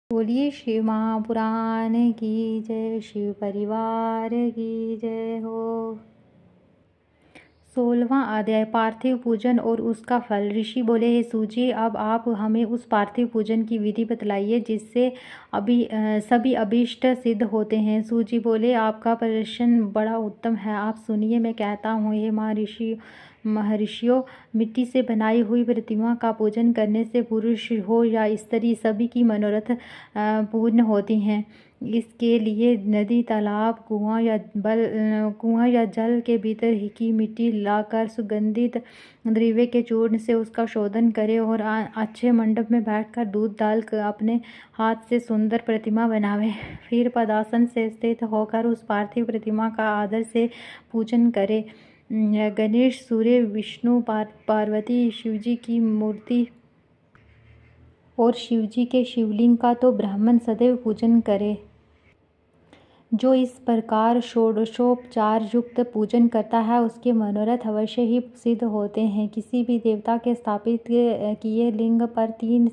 बोलिए शिव महापुराण की जय, शिव परिवार की जय हो। 16वां अध्याय पार्थिव पूजन और उसका फल। ऋषि बोले, हे सूजी, अब आप हमें उस पार्थिव पूजन की विधि बतलाइए जिससे सभी अभीष्ट सिद्ध होते हैं। सूजी बोले, आपका प्रश्न बड़ा उत्तम है, आप सुनिए, मैं कहता हूँ। हे महर्षियों, मिट्टी से बनाई हुई प्रतिमा का पूजन करने से पुरुष हो या स्त्री सभी की मनोरथ पूर्ण होती हैं। इसके लिए नदी, तालाब, कुआं या जल के भीतर की मिट्टी लाकर सुगंधित द्रव्य के चूर्ण से उसका शोधन करें और अच्छे मंडप में बैठकर दूध डालकर अपने हाथ से सुंदर प्रतिमा बनावे। फिर पदासन से स्थित होकर उस पार्थिव प्रतिमा का आदर से पूजन करे। गणेश, सूर्य, विष्णु, पार्वती, शिवजी की मूर्ति और शिवजी के शिवलिंग का तो ब्राह्मण सदैव पूजन करे। जो इस प्रकार षोडशोपचार युक्त पूजन करता है उसके मनोरथ अवश्य ही सिद्ध होते हैं। किसी भी देवता के स्थापित किए लिंग पर 3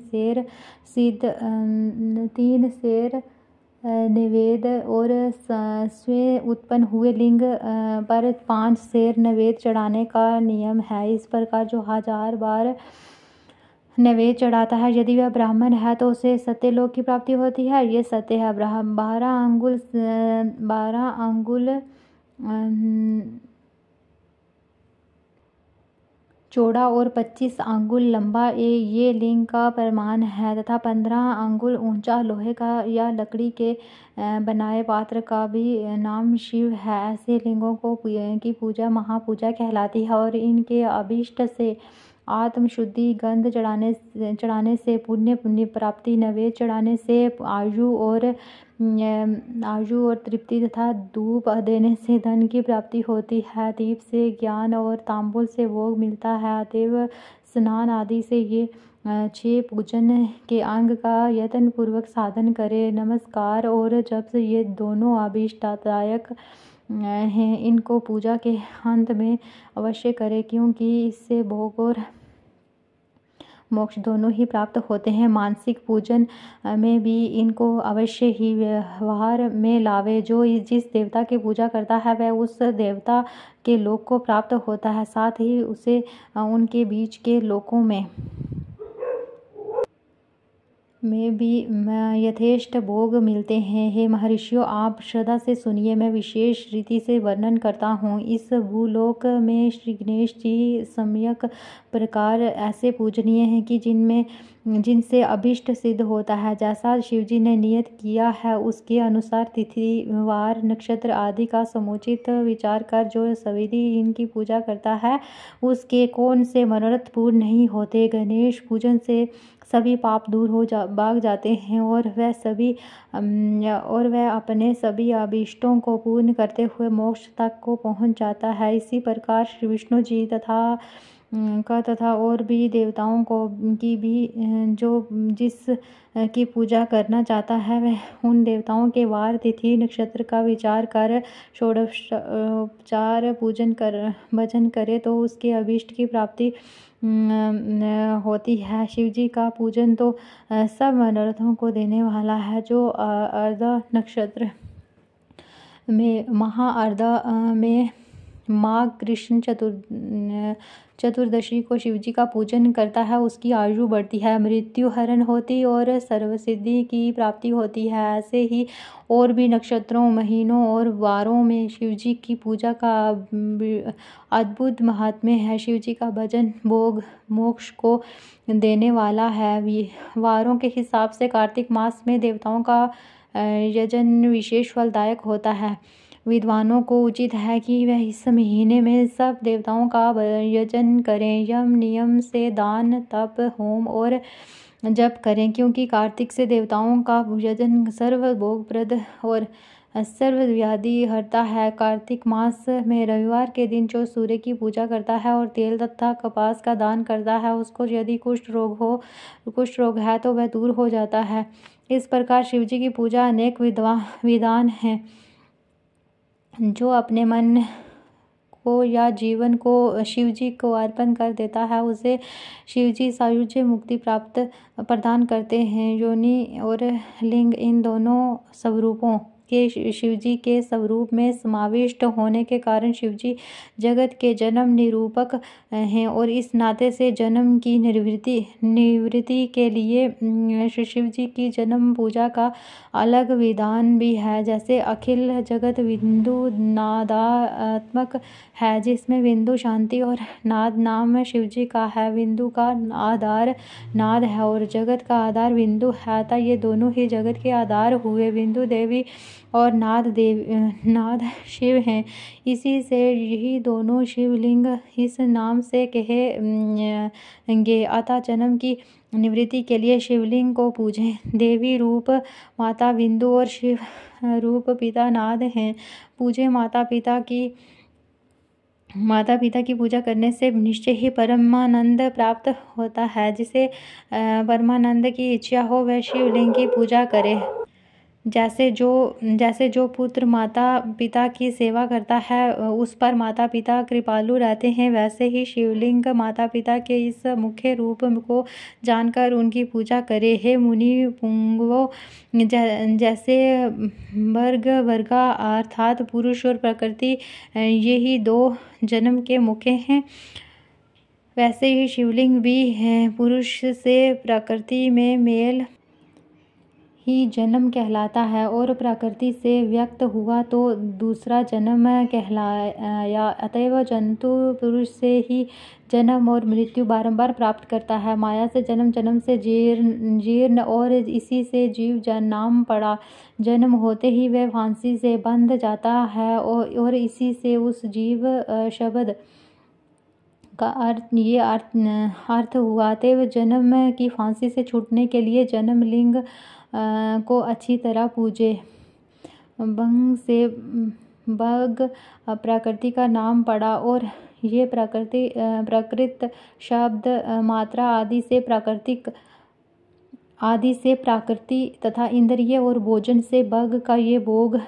सेर नैवेद्य और स्वयं उत्पन्न हुए लिंग पर 5 सेर नैवेद्य चढ़ाने का नियम है। इस प्रकार जो 1000 बार नैवेद्य चढ़ाता है, यदि वह ब्राह्मण है तो उसे सत्यलोक की प्राप्ति होती है। ये सत्य है। 12 अंगुल चौड़ा और 25 अंगुल लंबा ये लिंग का प्रमाण है तथा 15 अंगुल ऊंचा लोहे का या लकड़ी के बनाए पात्र का भी नाम शिव है। ऐसे लिंगों की पूजा महापूजा कहलाती है और इनके अभीष्ट से आत्म शुद्धि, गंध चढ़ाने से पुण्य प्राप्ति, नैवेद्य चढ़ाने से आयु और तृप्ति तथा धूप देने से धन की प्राप्ति होती है। दीप से ज्ञान और तांबुल से भोग मिलता है। अतएव स्नान आदि से ये 6 पूजन के अंग का यत्न पूर्वक साधन करे। नमस्कार और जब से ये दोनों अभीष्टदायक हैं, इनको पूजा के अंत में अवश्य करे, क्योंकि इससे भोग और मोक्ष दोनों ही प्राप्त होते हैं। मानसिक पूजन में भी इनको अवश्य ही व्यवहार में लावे। जो जिस देवता की पूजा करता है वह उस देवता के लोक को प्राप्त होता है, साथ ही उसे उनके बीच के लोकों में भी यथेष्ट भोग मिलते हैं। हे महर्षियों, आप श्रद्धा से सुनिए, मैं विशेष रीति से वर्णन करता हूँ। इस भूलोक में श्री गणेश जी सम्यक प्रकार ऐसे पूजनीय हैं कि जिनसे अभीष्ट सिद्ध होता है। जैसा शिवजी ने नियत किया है उसके अनुसार तिथि, वार, नक्षत्र आदि का समुचित विचार कर जो सविधि इनकी पूजा करता है उसके कौन से मनोरथ पूर्ण नहीं होते। गणेश पूजन से सभी पाप दूर भाग जाते हैं और वह अपने सभी अभीष्टों को पूर्ण करते हुए मोक्ष तक को पहुंच जाता है। इसी प्रकार श्री विष्णु जी तथा और भी देवताओं को की भी जो जिस की पूजा करना चाहता है वह उन देवताओं के वार, तिथि, नक्षत्र का विचार कर षोडशोपचार भजन करे तो उसके अभीष्ट की प्राप्ति होती है। शिवजी का पूजन तो सब मनोरथों को देने वाला है। जो अर्धा नक्षत्र में महाअर्धा में माघ कृष्ण चतुर्दशी को शिवजी का पूजन करता है उसकी आयु बढ़ती है, मृत्यु हरण होती और सर्वसिद्धि की प्राप्ति होती है। ऐसे ही और भी नक्षत्रों, महीनों और वारों में शिवजी की पूजा का अद्भुत महात्म्य है। शिवजी का भजन भोग मोक्ष को देने वाला है। वारों के हिसाब से कार्तिक मास में देवताओं का यजन विशेष फलदायक होता है। विद्वानों को उचित है कि वह इस महीने में सब देवताओं का यजन करें, यम नियम से दान, तप, होम और जप करें, क्योंकि कार्तिक से देवताओं का यजन सर्व भोगप्रद और सर्व व्याधि हरता है। कार्तिक मास में रविवार के दिन जो सूर्य की पूजा करता है और तेल तथा कपास का दान करता है उसको यदि कुष्ठ रोग है तो वह दूर हो जाता है। इस प्रकार शिवजी की पूजा अनेक विधान हैं। जो अपने मन को या जीवन को शिव जी को अर्पण कर देता है, उसे शिव जी सायुज्य मुक्ति प्राप्त प्रदान करते हैं। योनि और लिंग इन दोनों स्वरूपों के शिवजी के स्वरूप में समाविष्ट होने के कारण शिवजी जगत के जन्म निरूपक हैं और इस नाते से जन्म की निवृत्ति के लिए शिव जी की जन्म पूजा का अलग विधान भी है। जैसे अखिल जगत बिंदु नादात्मक है, जिसमें बिंदु शांति और नाद नाम शिव जी का है। बिंदु का आधार नाद है और जगत का आधार बिंदु है, अतः ये दोनों ही जगत के आधार हुए। बिंदु देवी और नाद शिव हैं। इसी से यही दोनों शिवलिंग इस नाम से कहेंगे। अतः जन्म की निवृत्ति के लिए शिवलिंग को पूजें। देवी रूप माता बिंदु और शिव रूप पिता नाद हैं। पूजे माता पिता की पूजा करने से निश्चय ही परमानंद प्राप्त होता है। जिसे परमानंद की इच्छा हो वह शिवलिंग की पूजा करे। जैसे जो पुत्र माता पिता की सेवा करता है उस पर माता पिता कृपालु रहते हैं, वैसे ही शिवलिंग माता पिता के इस मुख्य रूप को जानकर उनकी पूजा करे। हे मुनि पुंगवो, जैसे वर्गा अर्थात पुरुष और प्रकृति ये ही दो जन्म के मुख्य हैं, वैसे ही शिवलिंग भी है। पुरुष से प्रकृति में मेल ही जन्म कहलाता है और प्रकृति से व्यक्त हुआ तो दूसरा जन्म कहलाया। अतएव जंतु पुरुष से ही जन्म और मृत्यु बारंबार प्राप्त करता है। माया से जन्म से जीर्ण और इसी से जीव नाम पड़ा। जन्म होते ही वह फांसी से बंध जाता है और इसी से उस जीव शब्द का अर्थ हुआ। अतएव जन्म की फांसी से छूटने के लिए जन्म लिंग को अच्छी तरह पूजे। बंग से बग प्रकृति का नाम पड़ा और ये प्रकृत शब्द मात्रा आदि से प्राकृति तथा इंद्रिय और भोजन से बग का ये भोग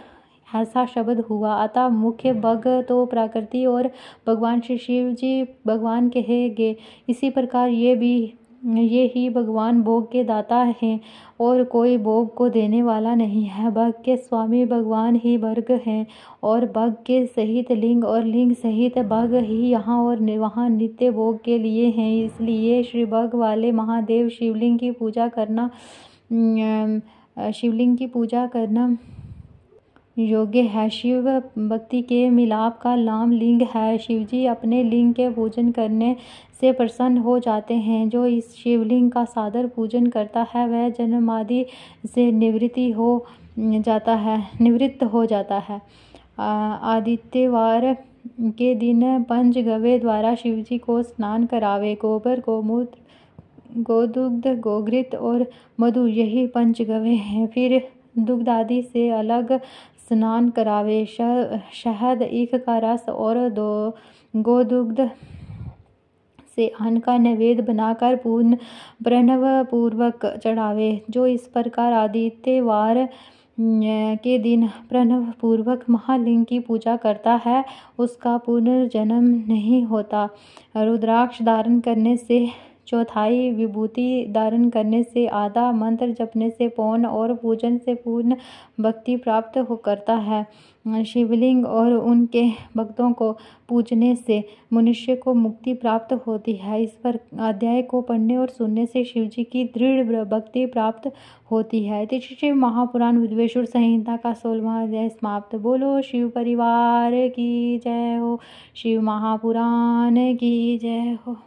ऐसा शब्द हुआ। अतः मुख्य बग तो प्रकृति और भगवान श्री शिव जी भगवान कहे गए। इसी प्रकार ये ही भगवान भोग के दाता हैं और कोई भोग को देने वाला नहीं है। भग के स्वामी भगवान ही वर्ग हैं और भग के सहित लिंग और लिंग सहित भग ही यहाँ और वहाँ नित्य भोग के लिए हैं। इसलिए श्री भग वाले महादेव शिवलिंग की पूजा करना योग्य है। शिव भक्ति के मिलाप का नाम लिंग है। शिवजी अपने लिंग के पूजन करने से प्रसन्न हो जाते हैं। जो इस शिवलिंग का सादर पूजन करता है वह जन्म आदि से निवृत्त हो जाता है। आदित्यवार के दिन पंचगव्य द्वारा शिवजी को स्नान करावे। गोबर, गोमूत्र, गोदुग्ध, गोघृत और मधु यही पंचगव्य हैं। फिर दुग्ध आदि से अलग स्नान करावे। शहद, ईख का रस और गोदुग्ध से अन्न का नैवेद्य बनाकर प्रणव पूर्वक चढ़ावे। जो इस प्रकार आदित्यवार के दिन प्रणव पूर्वक महालिंग की पूजा करता है उसका पुनर्जन्म नहीं होता। रुद्राक्ष धारण करने से, चौथाई विभूति धारण करने से, आधा मंत्र जपने से, पौन और पूजन से पूर्ण भक्ति प्राप्त करता है। शिवलिंग और उनके भक्तों को पूजने से मनुष्य को मुक्ति प्राप्त होती है। इस पर अध्याय को पढ़ने और सुनने से शिवजी की दृढ़ भक्ति प्राप्त होती है। शिव महापुराण विद्वेश्वर संहिता का 16वां अध्याय समाप्त। बोलो शिव परिवार की जय हो, शिव महापुराण की जय हो।